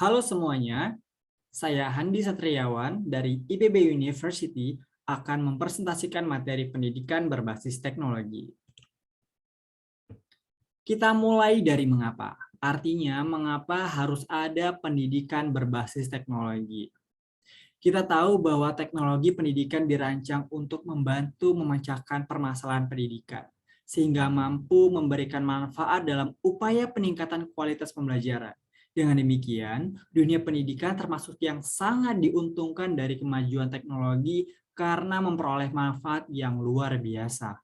Halo semuanya, saya Handi Satriawan dari IPB University akan mempresentasikan materi pendidikan berbasis teknologi. Kita mulai dari mengapa. Artinya, mengapa harus ada pendidikan berbasis teknologi. Kita tahu bahwa teknologi pendidikan dirancang untuk membantu memecahkan permasalahan pendidikan, sehingga mampu memberikan manfaat dalam upaya peningkatan kualitas pembelajaran. Dengan demikian, dunia pendidikan termasuk yang sangat diuntungkan dari kemajuan teknologi karena memperoleh manfaat yang luar biasa.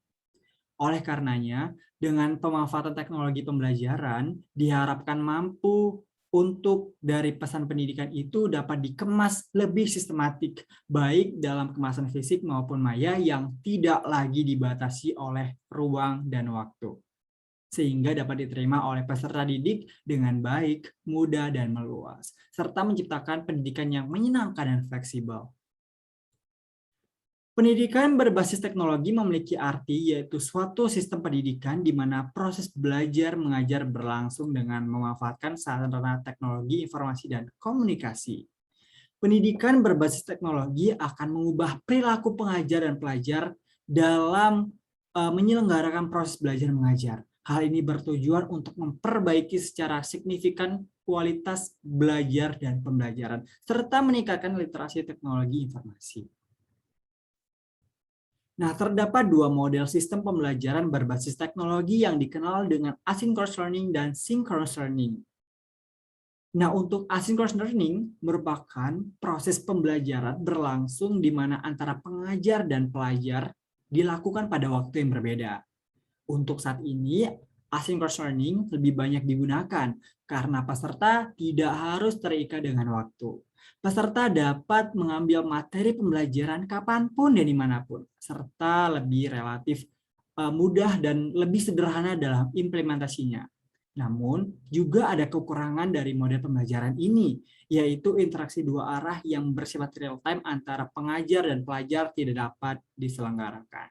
Oleh karenanya, dengan pemanfaatan teknologi pembelajaran, diharapkan mampu untuk dari pesan pendidikan itu dapat dikemas lebih sistematik, baik dalam kemasan fisik maupun maya yang tidak lagi dibatasi oleh ruang dan waktu, sehingga dapat diterima oleh peserta didik dengan baik, mudah, dan meluas, serta menciptakan pendidikan yang menyenangkan dan fleksibel. Pendidikan berbasis teknologi memiliki arti yaitu suatu sistem pendidikan di mana proses belajar mengajar berlangsung dengan memanfaatkan sarana teknologi, informasi, dan komunikasi. Pendidikan berbasis teknologi akan mengubah perilaku pengajar dan pelajar dalam menyelenggarakan proses belajar mengajar. Hal ini bertujuan untuk memperbaiki secara signifikan kualitas belajar dan pembelajaran, serta meningkatkan literasi teknologi informasi. Nah, terdapat dua model sistem pembelajaran berbasis teknologi yang dikenal dengan asynchronous learning dan synchronous learning. Nah, untuk asynchronous learning merupakan proses pembelajaran berlangsung di mana antara pengajar dan pelajar dilakukan pada waktu yang berbeda. Untuk saat ini, asynchronous learning lebih banyak digunakan karena peserta tidak harus terikat dengan waktu. Peserta dapat mengambil materi pembelajaran kapanpun dan dimanapun, serta lebih relatif mudah dan lebih sederhana dalam implementasinya. Namun, juga ada kekurangan dari model pembelajaran ini, yaitu interaksi dua arah yang bersifat real-time antara pengajar dan pelajar tidak dapat diselenggarakan.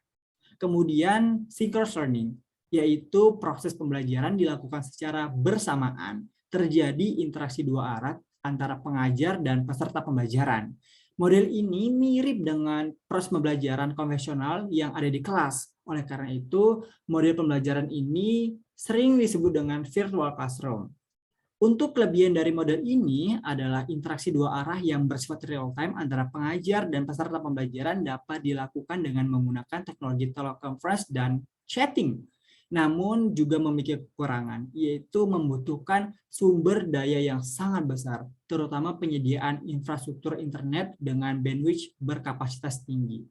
Kemudian, synchronous learning, yaitu proses pembelajaran dilakukan secara bersamaan, terjadi interaksi dua arah antara pengajar dan peserta pembelajaran. Model ini mirip dengan proses pembelajaran konvensional yang ada di kelas. Oleh karena itu, model pembelajaran ini sering disebut dengan virtual classroom. Untuk kelebihan dari model ini adalah interaksi dua arah yang bersifat real-time antara pengajar dan peserta pembelajaran dapat dilakukan dengan menggunakan teknologi teleconference dan chatting. Namun juga memiliki kekurangan, yaitu membutuhkan sumber daya yang sangat besar, terutama penyediaan infrastruktur internet dengan bandwidth berkapasitas tinggi.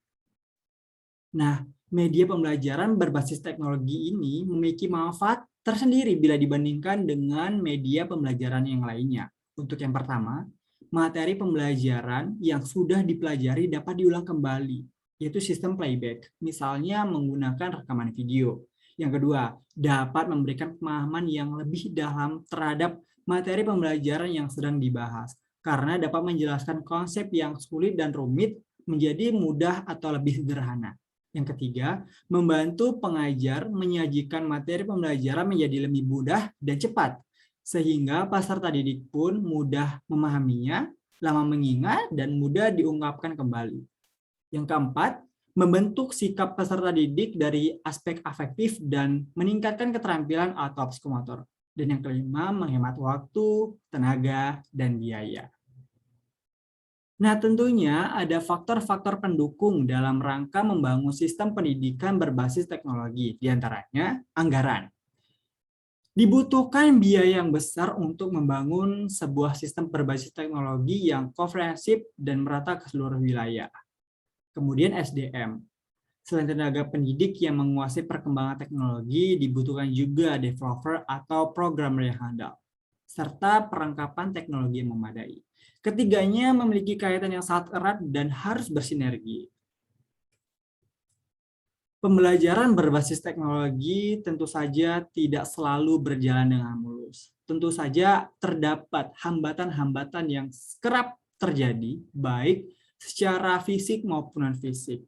Nah, media pembelajaran berbasis teknologi ini memiliki manfaat tersendiri bila dibandingkan dengan media pembelajaran yang lainnya. Untuk yang pertama, materi pembelajaran yang sudah dipelajari dapat diulang kembali, yaitu sistem playback, misalnya menggunakan rekaman video. Yang kedua, dapat memberikan pemahaman yang lebih dalam terhadap materi pembelajaran yang sedang dibahas, karena dapat menjelaskan konsep yang sulit dan rumit menjadi mudah atau lebih sederhana. Yang ketiga, membantu pengajar menyajikan materi pembelajaran menjadi lebih mudah dan cepat, sehingga peserta didik pun mudah memahaminya, lama mengingat, dan mudah diungkapkan kembali. Yang keempat, membentuk sikap peserta didik dari aspek afektif dan meningkatkan keterampilan atau psikomotor. Dan yang kelima, menghemat waktu, tenaga, dan biaya. Nah, tentunya ada faktor-faktor pendukung dalam rangka membangun sistem pendidikan berbasis teknologi, diantaranya anggaran. Dibutuhkan biaya yang besar untuk membangun sebuah sistem berbasis teknologi yang komprehensif dan merata ke seluruh wilayah. Kemudian SDM. Selain tenaga pendidik yang menguasai perkembangan teknologi, dibutuhkan juga developer atau programmer yang handal, serta perlengkapan teknologi yang memadai. Ketiganya memiliki kaitan yang sangat erat dan harus bersinergi. Pembelajaran berbasis teknologi tentu saja tidak selalu berjalan dengan mulus. Tentu saja terdapat hambatan-hambatan yang kerap terjadi, baik secara fisik maupun non-fisik.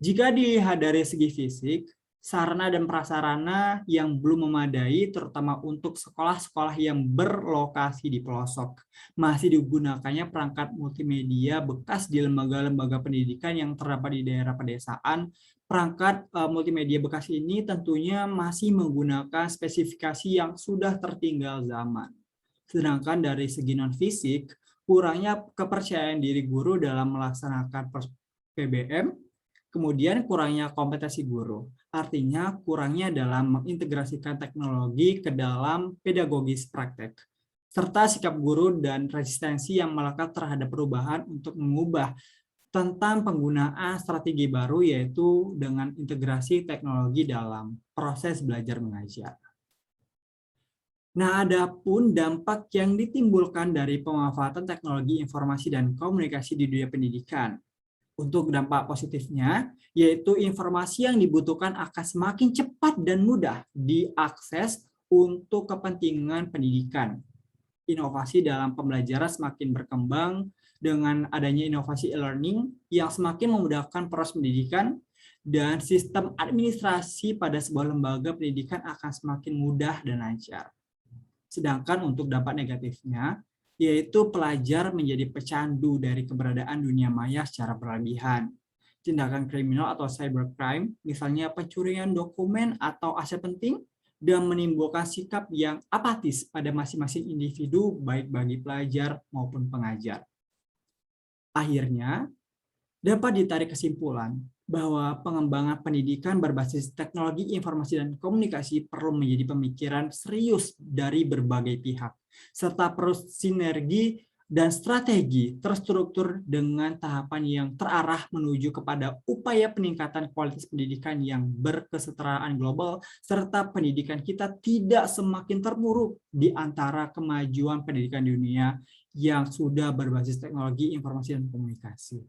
Jika dilihat dari segi fisik, sarana dan prasarana yang belum memadai, terutama untuk sekolah-sekolah yang berlokasi di pelosok. Masih digunakannya perangkat multimedia bekas di lembaga-lembaga pendidikan yang terdapat di daerah pedesaan. Perangkat multimedia bekas ini tentunya masih menggunakan spesifikasi yang sudah tertinggal zaman. Sedangkan dari segi non-fisik, kurangnya kepercayaan diri guru dalam melaksanakan PBM, kemudian kurangnya kompetensi guru. Artinya kurangnya dalam mengintegrasikan teknologi ke dalam pedagogis praktek, serta sikap guru dan resistensi yang melekat terhadap perubahan untuk mengubah tentang penggunaan strategi baru, yaitu dengan integrasi teknologi dalam proses belajar mengajar. Nah, adapun dampak yang ditimbulkan dari pemanfaatan teknologi informasi dan komunikasi di dunia pendidikan. Untuk dampak positifnya, yaitu informasi yang dibutuhkan akan semakin cepat dan mudah diakses untuk kepentingan pendidikan. Inovasi dalam pembelajaran semakin berkembang dengan adanya inovasi e-learning yang semakin memudahkan proses pendidikan, dan sistem administrasi pada sebuah lembaga pendidikan akan semakin mudah dan lancar. Sedangkan untuk dampak negatifnya, yaitu pelajar menjadi pecandu dari keberadaan dunia maya secara berlebihan. Tindakan kriminal atau cybercrime, misalnya pencurian dokumen atau aset penting, dan menimbulkan sikap yang apatis pada masing-masing individu, baik bagi pelajar maupun pengajar. Akhirnya, dapat ditarik kesimpulan bahwa pengembangan pendidikan berbasis teknologi informasi dan komunikasi perlu menjadi pemikiran serius dari berbagai pihak, serta perlu sinergi dan strategi terstruktur dengan tahapan yang terarah menuju kepada upaya peningkatan kualitas pendidikan yang berkesetaraan global, serta pendidikan kita tidak semakin terpuruk di antara kemajuan pendidikan dunia yang sudah berbasis teknologi informasi dan komunikasi.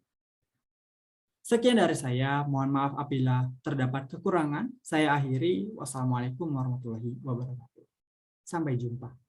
Sekian dari saya, mohon maaf apabila terdapat kekurangan. Saya akhiri, wassalamualaikum warahmatullahi wabarakatuh. Sampai jumpa.